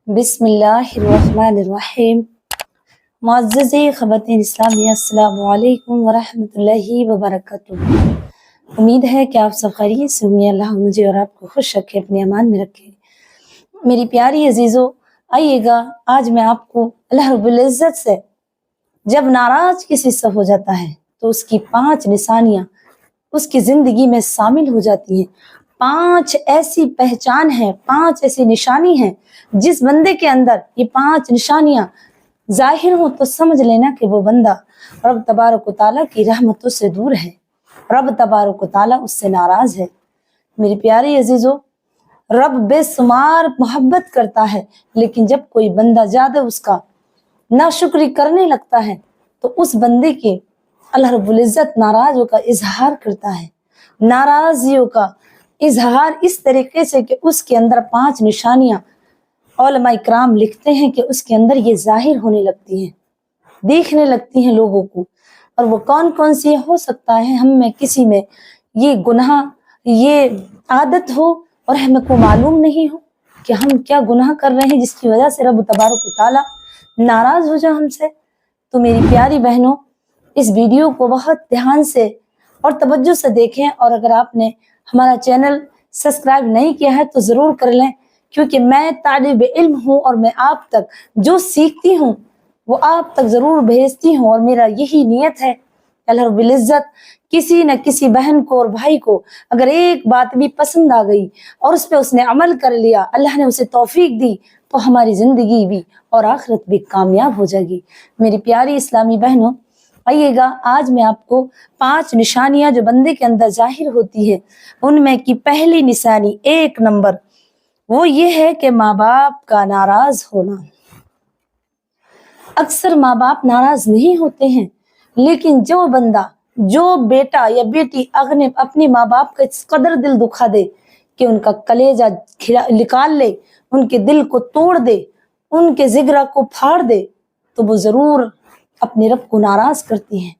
बिस्मिल्लाहिर्रहमानिर्रहीम। मुअज़्ज़ज़ ख़वातीन इस्लामिया, अस्सलामु अलैकुम वरहमतुल्लाहि वबरकातुहू। उम्मीद है कि आप सब खैरियत से होंगे। अल्लाह मुझे और आपको खुश रखे, अपने अमान में रखे। मेरी प्यारी अजीज़ों, आइएगा आज मैं आपको अल्लाह रब्बुल इज़्ज़त से जब नाराज़ किसी से हो जाता है तो उसकी 5 निशानियाँ उसकी ज़िंदगी में शामिल हो जाती हैं। 5 ऐसी पहचान है, 5 ऐसी निशानी है, जिस बंदे के अंदर ये 5 निशानियाँ ज़ाहिर हो तो समझ लेना कि वो बंदा रब तबारक व तआला की रहमतों से दूर है, रब तबारक व तआला उससे नाराज़ है। मेरी प्यारी अजीज़ों, रब बेशुमार मोहब्बत करता है, लेकिन जब कोई बंदा ज़्यादा उसका नाशुक्री करने लगता है तो उस बंदे के अल्लाह रब्बुल इज़्ज़त नाराज़ों का इजहार करता है। नाराज़ियों का इजहार इस तरीके से कि उसके अंदर 5 निशानियाँ उलमा इकराम लिखते हैं कि उसके अंदर ये ज़ाहिर होने लगती हैं, दिखने लगती हैं लोगों को। और वो कौन कौन सी हो सकता है हम में किसी में ये गुनाह, ये आदत हो और हमें को मालूम नहीं हो कि हम क्या गुनाह कर रहे हैं जिसकी वजह से रब तबारक व तआला नाराज़ हो जाए हमसे। तो मेरी प्यारी बहनों, इस वीडियो को बहुत ध्यान से और तवज्जो से देखें, और अगर आपने हमारा चैनल सब्सक्राइब नहीं किया है तो ज़रूर कर लें, क्योंकि मैं तालिब इल्म हूँ और मैं आप तक जो सीखती हूँ वो आप तक ज़रूर भेजती हूँ। और मेरा यही नियत है, अल्लाह रब्बुल इज़्ज़त किसी न किसी बहन को और भाई को अगर एक बात भी पसंद आ गई और उस पर उसने अमल कर लिया, अल्लाह ने उसे तौफीक दी, तो हमारी ज़िंदगी भी और आखिरत भी कामयाब हो जाएगी। मेरी प्यारी इस्लामी बहनों, आइएगा आज मैं आपको 5 निशानियां जो बंदे के अंदर जाहिर होती है, उनमें की पहली निशानी 1 नंबर वो ये है कि माँ बाप का नाराज होना। अक्सर माँ बाप नाराज नहीं होते हैं, लेकिन जो बंदा, जो बेटा या बेटी अपने माँ बाप का इस कदर दिल दुखा दे कि उनका कलेजा निकाल ले, उनके दिल को तोड़ दे, उनके जिगरा को फाड़ दे, तो वो जरूर अपने रब को नाराज करती हैं।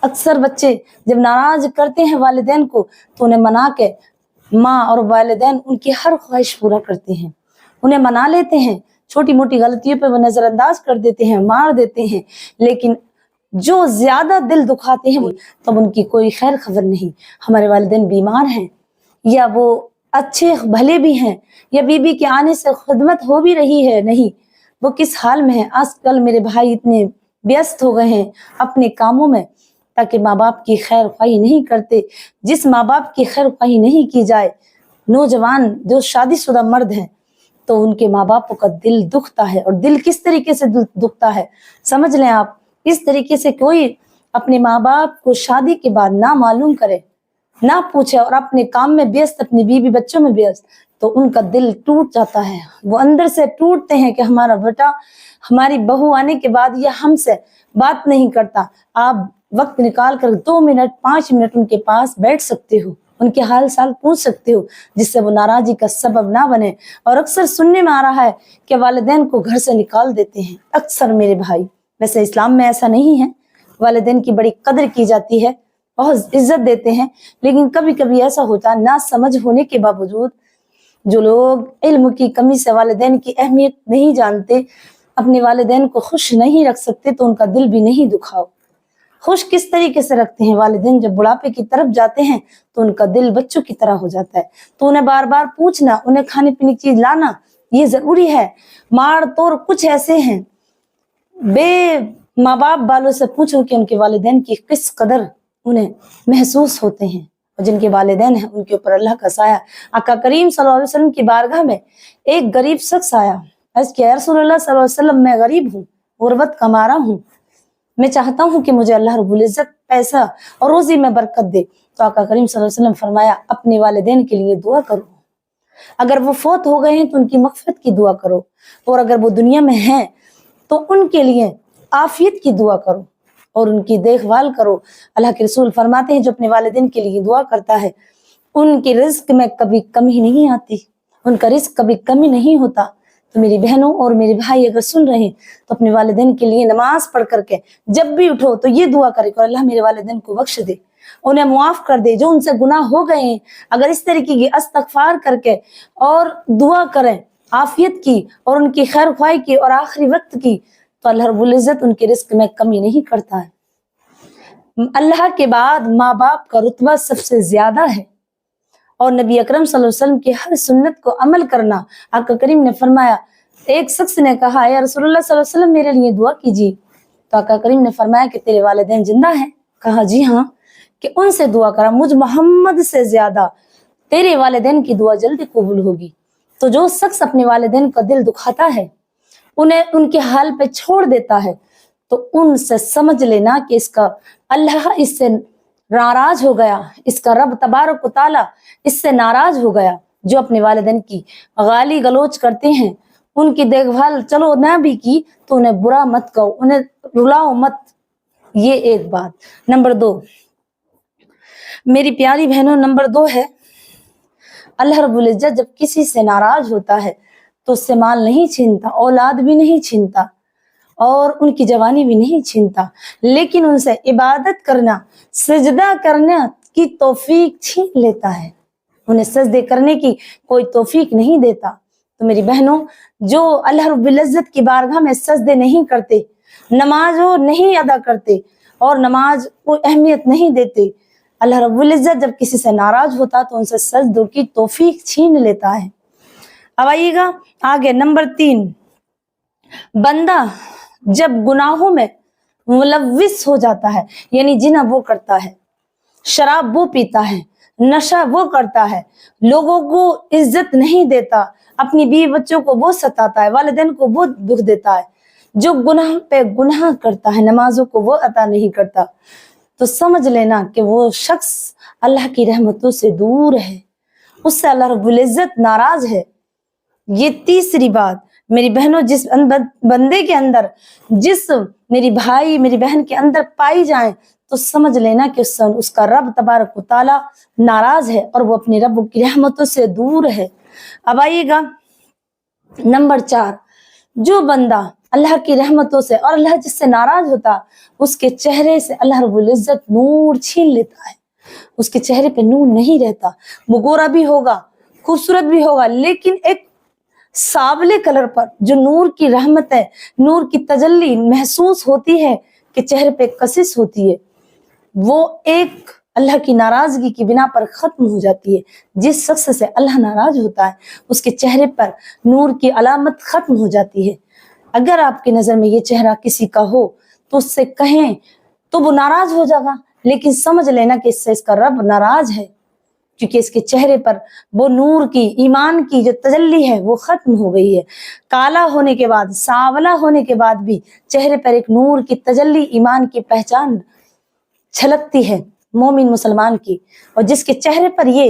अक्सर बच्चे जब नाराज करते हैं वालिदैन को तो उन्हें मना के माँ और वालिदैन उनकी हर ख्वाहिश पूरा करते हैं, उन्हें मना लेते हैं, छोटी मोटी गलतियों पे वो नजरअंदाज कर देते हैं, मार देते हैं। लेकिन जो ज्यादा दिल दुखाते हैं तब उनकी कोई खैर खबर नहीं। हमारे वालिदैन बीमार हैं या वो अच्छे भले भी हैं या बीबी के आने से खिदमत हो भी रही है, नहीं वो किस हाल में है। आजकल मेरे भाई इतने व्यस्त हो गए हैं अपने कामों में ताकि माँ बाप की खैर ख्वाही नहीं करते। जिस माँ बाप की खैर ख्वाही नहीं की जाए, नौजवान जो शादीशुदा मर्द हैं, तो उनके माँ बापों का दिल दुखता है। और दिल किस तरीके से दुखता है समझ लें आप। इस तरीके से कोई अपने माँ बाप को शादी के बाद ना मालूम करे, ना पूछे और अपने काम में व्यस्त, अपनी बीवी बच्चों में व्यस्त, तो उनका दिल टूट जाता है। वो अंदर से टूटते हैं कि हमारा बेटा, हमारी बहू आने के बाद यह हमसे बात नहीं करता। आप वक्त निकाल कर 2 मिनट 5 मिनट उनके पास बैठ सकते हो, उनके हाल साल पूछ सकते हो, जिससे वो नाराजी का सबब ना बने। और अक्सर सुनने में आ रहा है कि वालिदैन को घर से निकाल देते हैं अक्सर मेरे भाई। वैसे इस्लाम में ऐसा नहीं है, वालिदैन की बड़ी कदर की जाती है, बहुत इज्जत देते हैं। लेकिन कभी कभी ऐसा होता है, ना समझ होने के बावजूद जो लोग इल्म की कमी से वालिदैन की अहमियत नहीं जानते, अपने वालिदैन को खुश नहीं रख सकते, तो उनका दिल भी नहीं दुखाओ। खुश किस तरीके से रखते हैं वालिदैन, जब बुढ़ापे की तरफ जाते हैं तो उनका दिल बच्चों की तरह हो जाता है, तो उन्हें बार बार पूछना, उन्हें खाने पीने की चीज लाना ये जरूरी है। मार तोड़ कुछ ऐसे हैं, बे माँ बाप वालों से पूछो कि उनके वालिदैन की किस कदर उन्हें महसूस होते हैं, और जिनके वालिदैन हैं उनके ऊपर अल्लाह का साया। आका करीम सल्लल्लाहु अलैहि वसल्लम की बारगाह में एक गरीब शख्स आया, अर्ज़ किया, या रसूलल्लाह सल्लल्लाहु अलैहि वसल्लम, मैं गरीब हूँ, गुर्बत का मारा हूँ, मैं चाहता हूँ कि मुझे अल्लाह रब्बुल इज़्ज़त पैसा और रोजी में बरकत दे। तो आका करीम सल्लल्लाहु अलैहि वसल्लम फरमाया, अपने वालिदैन के लिए दुआ करो, अगर वो फौत हो गए हैं तो उनकी मग़फ़िरत की दुआ करो, और अगर वो दुनिया में हैं तो उनके लिए आफियत की दुआ करो और उनकी देखभाल करो। अल्लाह के रसूल फरमाते हैं, जो अपने वालिदैन के लिए दुआ करता है उनके रिज़्क़ में कभी कमी नहीं आती, उनका रिज़्क़ कभी कमी नहीं होता। तो मेरी बहनों और मेरे भाई अगर सुन रहे हैं तो अपने वालिदैन के लिए नमाज पढ़ करके जब भी उठो तो ये दुआ करे कि अल्लाह मेरे वालिदैन को बख्श दे, उन्हें मुआफ कर दे, जो उनसे गुनाह हो गए हैं। अगर इस तरीके की इस्तग़फ़ार करके और दुआ करें आफियत की और उनकी खैर ख्वाही की और आखिरी वक्त की, तो अल्लाह रब्बुल इज्जत उनके रिस्क में कमी नहीं करता है। अल्लाह के बाद माँ बाप का रुतबा सबसे ज्यादा है और नबी अकरम सल्लल्लाहु अलैहि वसल्लम की हर सुन्नत को अमल करना। आका करीम ने फरमाया, एक शख्स ने कहा, या रसूलुल्लाह सल्लल्लाहु अलैहि वसल्लम मेरे लिए दुआ कीजिए। तो आका करीम ने फरमाया कि तेरे वालिदैन जिंदा हैं? कहा जी हाँ। कि उनसे दुआ करा, मुझ मोहम्मद से ज्यादा तेरे वालिदैन की दुआ जल्दी कबूल होगी। तो जो शख्स अपने वालिदैन का दिल दुखाता है, उन्हें उनके हाल पे छोड़ देता है, तो उनसे समझ लेना कि इसका अल्लाह इससे नाराज हो गया, इसका रब तबारक व तआला इससे नाराज हो गया। जो अपने वालिदैन की गाली गलोच करते हैं, उनकी देखभाल चलो ना भी की तो उन्हें बुरा मत कहो, उन्हें रुलाओ मत। ये एक बात। नंबर 2 मेरी प्यारी बहनों, नंबर 2 है, अल्लाह रब्बुल इज्जत जब किसी से नाराज होता है तो उससे माल नहीं छीनता, औलाद भी नहीं छीनता और उनकी जवानी भी नहीं छीनता, लेकिन उनसे इबादत करना, सजदा करने की तौफीक छीन लेता है। उन्हें सजदे करने की कोई तौफीक नहीं देता। तो मेरी बहनों, जो अल्लाह रब्बुल इज्जत की बारगाह में सजदे नहीं करते, नमाजों नहीं अदा करते और नमाज को अहमियत नहीं देते, अल्लाह रब्बुल इज्जत जब किसी से नाराज होता तो उनसे सजदों की तौफीक छीन लेता है। अब आइएगा आगे, नंबर 3, बंदा जब गुनाहों में मुलव्विस हो जाता है, यानी जिना वो करता है, शराब वो पीता है, नशा वो करता है, लोगों को इज्जत नहीं देता, अपनी बीवी बच्चों को वो सताता है, वालिदैन को वो दुख देता है, जो गुनाह पे गुनाह करता है, नमाजों को वो अता नहीं करता, तो समझ लेना कि वो शख्स अल्लाह की रहमतों से दूर है, उससे अल्लाह रब्बुल इज्जत नाराज है। ये तीसरी बात मेरी बहनों, जिस बंदे के अंदर, जिस मेरी भाई मेरी बहन के अंदर पाई जाए, तो समझ लेना कि उसका रब तबारक व तआला नाराज है और वो अपने रब की रहमतों से दूर है। अब आइएगा नंबर 4, जो बंदा अल्लाह की रहमतों से और अल्लाह जिससे नाराज होता, उसके चेहरे से अल्लाह रब्बुल इज्जत नूर छीन लेता है, उसके चेहरे पे नूर नहीं रहता। वो गोरा भी होगा, खूबसूरत भी होगा, लेकिन एक सावले कलर पर जो नूर की रहमत है, नूर की तजल्ली महसूस होती है कि चेहरे पे कशिश होती है, वो एक अल्लाह की नाराजगी की बिना पर खत्म हो जाती है। जिस शख्स से अल्लाह नाराज होता है, उसके चेहरे पर नूर की अलामत खत्म हो जाती है। अगर आपकी नजर में ये चेहरा किसी का हो तो उससे कहें तो वो नाराज हो जाएगा, लेकिन समझ लेना कि इससे इसका रब नाराज है, क्योंकि इसके चेहरे पर वो नूर की, ईमान की जो तजल्ली है वो खत्म हो गई है। काला होने के बाद, सांवला होने के बाद भी चेहरे पर एक नूर की तजल्ली, ईमान की पहचान झलकती है मोमिन मुसलमान की। और जिसके चेहरे पर ये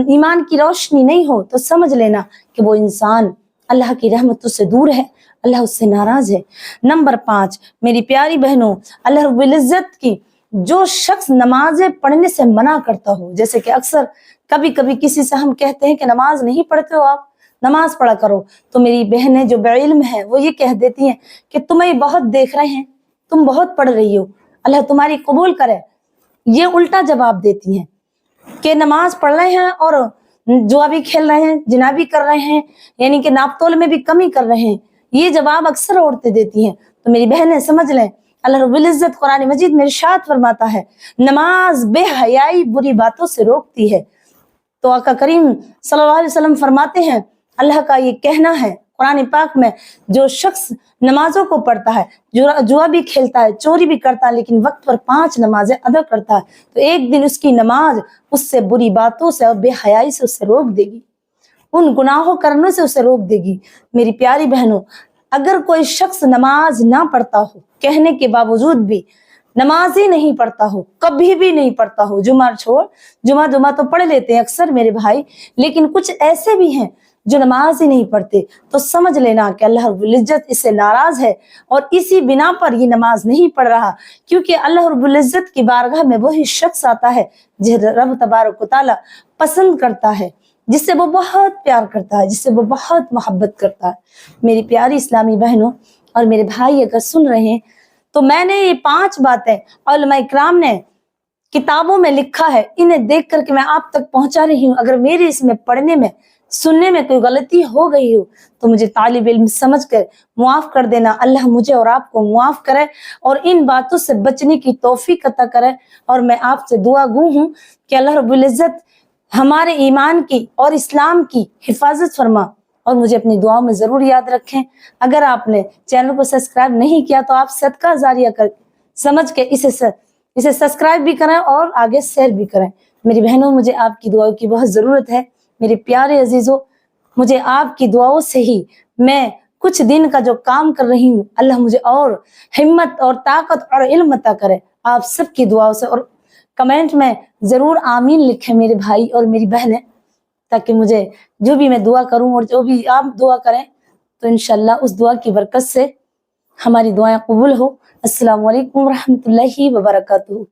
ईमान की रोशनी नहीं हो, तो समझ लेना कि वो इंसान अल्लाह की रहमतों से दूर है, अल्लाह उससे नाराज है। नंबर 5 मेरी प्यारी बहनों, अल्लाह रब्बुल इज्जत की जो शख्स नमाजें पढ़ने से मना करता हो, जैसे कि अक्सर कभी कभी किसी से हम कहते हैं कि नमाज नहीं पढ़ते हो आप, नमाज पढ़ा करो, तो मेरी बहनें जो बेइल्म है वो ये कह देती हैं कि तुम्हें बहुत देख रहे हैं, तुम बहुत पढ़ रही हो, अल्लाह तुम्हारी कबूल करे। ये उल्टा जवाब देती हैं कि नमाज पढ़ रहे हैं और जुआ भी खेल रहे हैं, जिना भी कर रहे हैं, यानी कि नापतोल में भी कमी कर रहे हैं। ये जवाब अक्सर औरतें देती हैं। तो मेरी बहनें समझ लें, अल्लाह रब्बुल इज्जत कुरान मजीद में इरशाद फरमाता है, नमाज बेहयाई बुरी बातों से रोकती है। तो आका करीम सल्लल्लाहु अलैहि वसल्लम फरमाते हैं, अल्लाह का ये कहना है कुरान पाक में, जो शख्स नमाजों को पढ़ता है, जुआ भी खेलता है, चोरी भी करता है, लेकिन वक्त पर 5 नमाजें अदा करता है, तो एक दिन उसकी नमाज उससे बुरी बातों से और बेहयाई से उससे रोक देगी, उन गुनाहों करने से उसे रोक देगी। मेरी प्यारी बहनों, अगर कोई शख्स नमाज ना पढ़ता हो, कहने के बावजूद भी नमाज ही नहीं पढ़ता हो, कभी भी नहीं पढ़ता हो, जुमा छोड़, जुमा तो पढ़ लेते हैं अक्सर मेरे भाई, लेकिन कुछ ऐसे भी हैं जो नमाज ही नहीं पढ़ते, तो समझ लेना कि अल्लाह रब्बुल इज्जत इससे नाराज है और इसी बिना पर ये नमाज नहीं पढ़ रहा, क्योंकि अल्लाह रब्बुल इज्जत की बारगाह में वही शख्स आता है जिसे रब तबारक व तआला पसंद करता है, जिससे वो बहुत प्यार करता है, जिससे वो बहुत मोहब्बत करता है। मेरी प्यारी इस्लामी बहनों और मेरे भाई अगर सुन रहे हैं, तो मैंने ये 5 बातें उलमा इकराम ने किताबों में लिखा है, इन्हें देख करके मैं आप तक पहुंचा रही हूँ। अगर मेरे इसमें पढ़ने में सुनने में कोई गलती हो गई हो तो मुझे तालिब इल्म समझ कर मुआफ कर देना। अल्लाह मुझे और आपको मुआफ करे और इन बातों से बचने की तौफीक अता करे। और मैं आपसे दुआ गो हूँ कि अल्लाह रब्बुल इज्जत हमारे ईमान की और इस्लाम की हिफाजत फरमा और मुझे अपनी दुआओं में जरूर याद रखें। अगर आपने चैनल को सब्सक्राइब नहीं किया तो आप सदका जारिया कर समझ के इसे सब्सक्राइब भी करें और आगे शेयर भी करें। मेरी बहनों, मुझे आपकी दुआओं की बहुत जरूरत है। मेरे प्यारे अजीजों, मुझे आपकी दुआओं से ही मैं कुछ दिन का जो काम कर रही हूँ, अल्लाह मुझे और हिम्मत और ताकत और इल्म अता करे आप सबकी दुआओं से। और कमेंट में जरूर आमीन लिखें मेरे भाई और मेरी बहनें, ताकि मुझे जो भी मैं दुआ करूं और जो भी आप दुआ करें तो इंशाल्लाह उस दुआ की बरकत से हमारी दुआएं कबूल हो। अस्सलामु अलैकुम रहमतुल्लाहि व बरकातुहू।